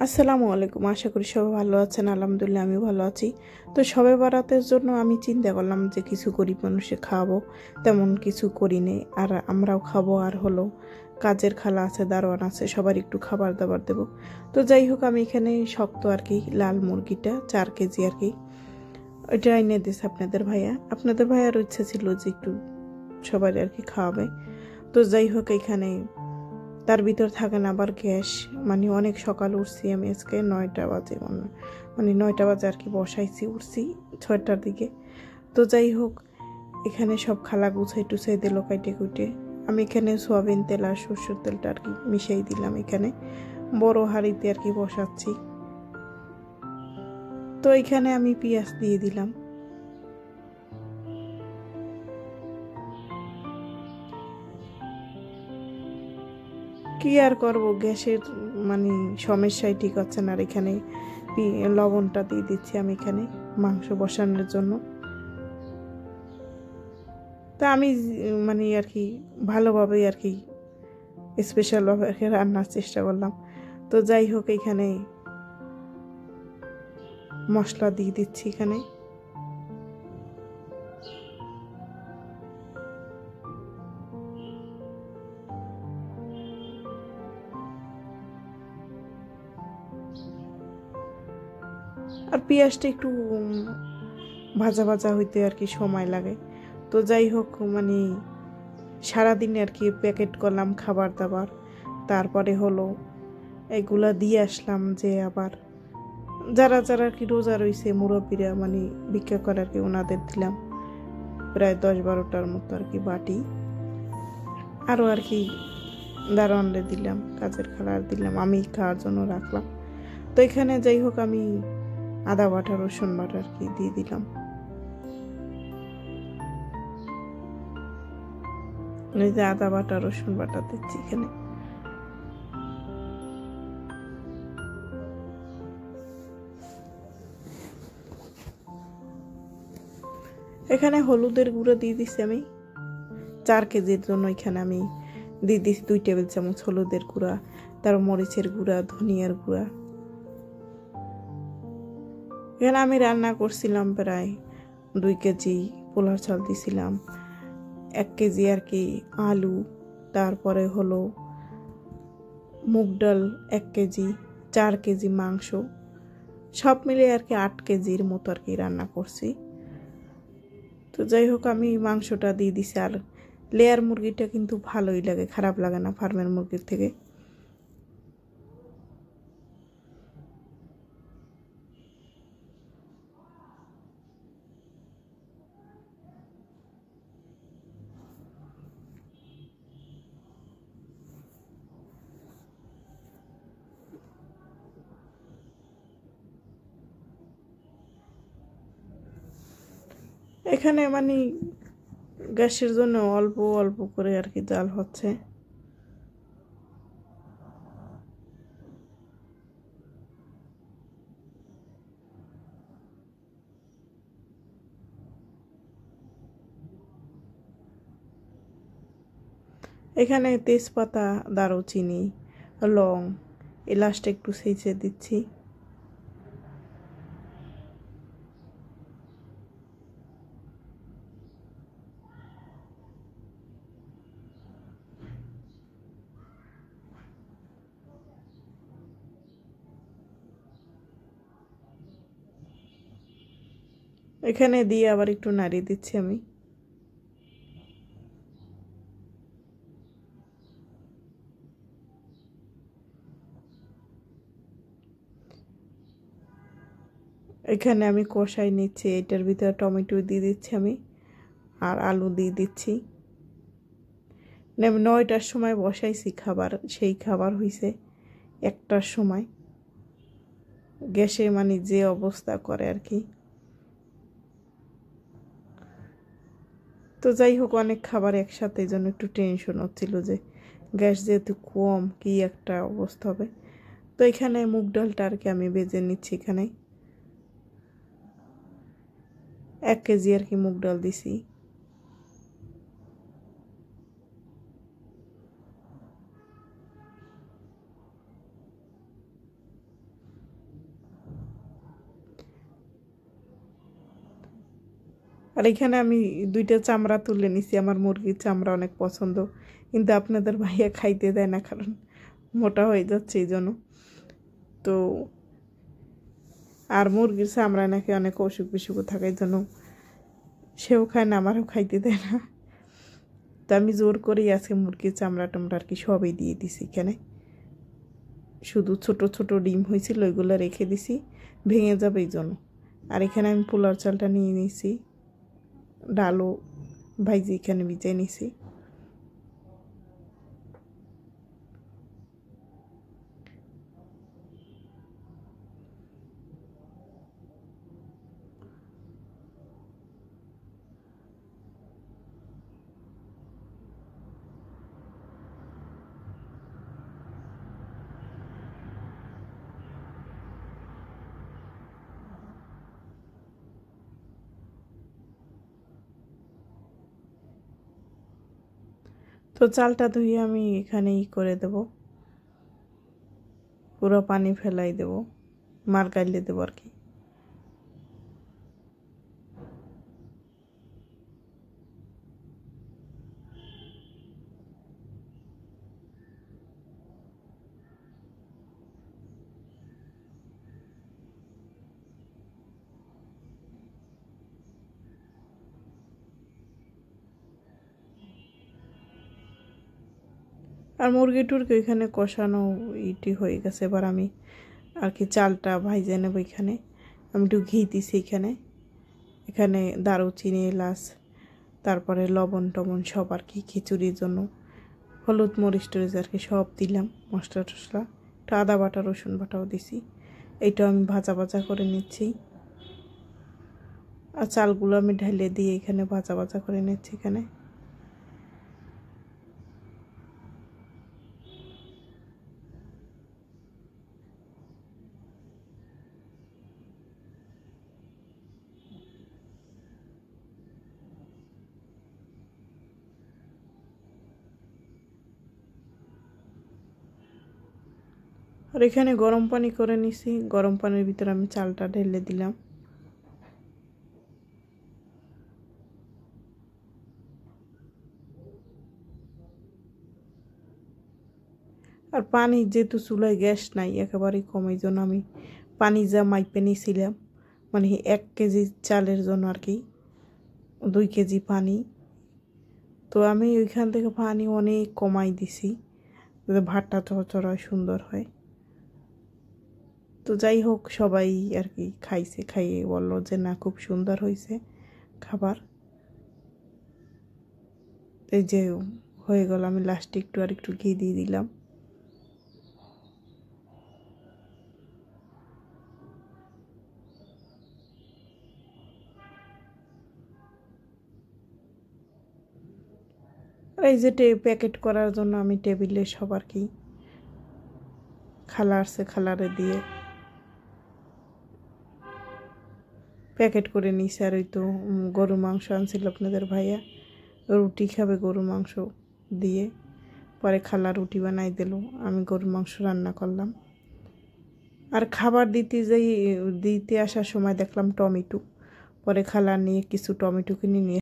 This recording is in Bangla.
আসসালামু আলাইকুম। আশা করি সবাই ভালো আছেন। আলহামদুলিল্লাহ আমি ভালো আছি। তো সবে বরাতের জন্য আমি চিন্তা করলাম যে কিছু গরিব মানুষে খাওয়াবো, তেমন কিছু করি নেই। আর আমরাও খাবো, আর হলো কাজের খালা আছে, দারোয়ান আছে, সবার একটু খাবার দাবার দেবো। তো যাই হোক, আমি এখানে শক্ত আর কি লাল মুরগিটা 4 কেজি আর কি ওইটা এনে দিয়েছে আপনাদের ভাইয়ার ইচ্ছা ছিল যে একটু সবাই আর কি খাওয়াবে। তো যাই হোক, এখানে তার ভিতর থাকে না আবার গ্যাস। মানে অনেক সকাল উঠছি আমি, আজকে 9টা বাজে, মানে 9টা বাজে আর কি বসাইছি, উঠছি 6টার দিকে। তো যাই হোক, এখানে সব খালা গুছাই টুছাই দিল কাইটে কুইটে। আমি এখানে সোয়াবিন তেল আর সরষের তেলটা আর কি মিশাই দিলাম, এখানে বড় হাঁড়িতে আর কি বসাচ্ছি। তো এখানে আমি পেঁয়াজ দিয়ে দিলাম। কি আর করব, গ্যাসের মানে সমস্যাই ঠিক হচ্ছে না। আর এখানে লবণটা দিয়ে দিচ্ছি আমি এখানে মাংস বসানোর জন্য। তা আমি মানে আর কি ভালোভাবে আর কি স্পেশালভাবে আর কি রান্নার চেষ্টা করলাম। তো যাই হোক, এখানে মশলা দিয়ে দিচ্ছি এখানে। আর পেঁয়াজটা একটু ভাজা ভাজা হইতে আর কি সময় লাগে। তো যাই হোক, মানে সারাদিনে আর কি প্যাকেট করলাম খাবার দাবার, তারপরে হলো এগুলা দিয়ে আসলাম। যে আবার যারা যারা আর কি রোজা রয়েছে মুরব্বীরা, মানে ভিক্ষা করে আর কি ওনাদের দিলাম প্রায় 10-12টার মতো আর কি বাটি। আরও আর কি দারোয়ানরে দিলাম, কাজের খালার দিলাম, আমি খাওয়ার জন্য রাখলাম। তো এখানে যাই হোক, আমি আদা বাটা রসুন বাটা আর কি দিয়ে দিলাম। এই যে আদা বাটা রসুন বাটা দিচ্ছি এখানে। এখানে হলুদের গুঁড়ো দিয়ে দিচ্ছি আমি 4 কেজির জন্য। এখানে আমি দিয়ে দিচ্ছি 2 টেবিল চামচ হলুদের গুঁড়া, তারপর মরিচের গুঁড়া, ধনিয়ার গুঁড়া। এখানে আমি রান্না করছিলাম প্রায় 2 কেজি পোলার চাল দিছিলাম, 1 কেজি আর কি আলু, তারপরে হলো মুগ ডাল 1 কেজি, 4 কেজি মাংস, সব মিলে আর কি 8 কেজির মতো আর কি রান্না করছি। তো যাই হোক, আমি মাংসটা দিয়ে দিছি। আর লেয়ার মুরগিটা কিন্তু ভালোই লাগে, খারাপ লাগে না ফার্মের মুরগির থেকে। এখানে মানে গ্যাসের জন্য অল্প অল্প করে আর কি জাল হচ্ছে। এখানে তেজপাতা, দারুচিনি, লং, এলাচটা একটু ছেঁচে দিচ্ছি। এখানে দিয়ে আবার একটু নাড়িয়ে দিচ্ছি আমি। এখানে আমি কষাই নিচ্ছি, এটার ভিতরে টমেটো দিয়ে দিচ্ছি আমি, আর আলু দিয়ে দিচ্ছি। 9টার সময় বসাইছি খাবার, সেই খাবার হইছে 1টার সময়। গ্যাসে মানে যে অবস্থা করে আর কি। তো যাই হোক, অনেক খাবার একসাথে, এই জন্য একটু টেনশন হচ্ছিল যে গ্যাস যেহেতু কম কি একটা অবস্থা হবে। তো এখানে মুগ ডালটা আর কি আমি ভেজে নিচ্ছি। এখানে 1 কেজি আর কি মুগ ডাল দিছি। আর এখানে আমি 2টা চামড়া তুলে নিছি, আমার মুরগির চামড়া অনেক পছন্দ, কিন্তু আপনাদের ভাইয়া খাইতে দেয় না, কারণ মোটা হয়ে যাচ্ছে এই জন্য। তো আর মুরগির চামড়ায় নাকি অনেক অসুখ বিসুখও থাকে, এই জন্য সেও খায় না, আমারও খাইতে দেয় না। তো আমি জোর করেই আজকে মুরগির চামড়া টামড়া আর কি সবই দিয়ে দিছি এখানে। শুধু ছোট ছোট ডিম হয়েছিল ওইগুলো রেখে দিছি, ভেঙে যাবে এই জন্য। আর এখানে আমি পোলার চালটা নিয়ে নিয়েছি, ডালও ভাইজি এখানে ভিজিয়ে নিছি। তো চালটা ধুয়ে আমি এখানে করে দেব, পুরো পানি ফেলাই দেব, মার গাইলে দেবো আর কি। আর মুরগি টুরগি এখানে কষানো ইটি হয়ে গেছে, এবার আমি আর কি চালটা ভাইজে নেব। এখানে আমি একটু ঘি দিছি, এখানে দারুচিনি, এলাচ, তারপরে লবণ টবণ সব আর কি, খিচুড়ির জন্য হলুদ মরিচ টরিচ আর কি সব দিলাম, মশলা টশলা, একটু আদা বাটা রসুন বাটাও দিছি। এইটা আমি ভাজা ভাজা করে নিচ্ছি, আর চালগুলো আমি ঢেলে দিয়ে এখানে ভাজা ভাজা করে নিচ্ছি এখানে। আর এখানে গরম পানি করে নিছি, গরম পানির ভিতরে আমি চালটা ঢেলে দিলাম। আর পানি যেহেতু চুলায় গ্যাস নাই একেবারেই কম, এই জন্য আমি পানি যা মাইপে নিয়েছিলাম, মানে 1 কেজি চালের জন্য আর কি 2 কেজি পানি, তো আমি ওইখান থেকে পানি অনেক কমাই দিছি যাতে ভাতটা চড়চড়া সুন্দর হয়। তো যাই হোক, সবাই আর কি খাইছে, খাইয়ে বললো যে না খুব সুন্দর হয়েছে খাবার। এই যে হয়ে গেল, আমি লাস্টে একটু আর একটু ঘি দিয়ে দিলাম। আর এই যে প্যাকেট করার জন্য আমি টেবিলে সব আর কি খালারছে, খালারে দিয়ে প্যাকেট করে নিছে। আর ওই তো গরু মাংস আনছিল আপনাদের ভাইয়া, রুটি খাবে গরু মাংস দিয়ে, পরে খালা রুটি বানাই দিল, আমি গরু মাংস রান্না করলাম। আর খাবার দিতে আসার সময় দেখলাম টমেটো, পরে খালা নিয়ে কিছু টমেটো কিনে নিয়ে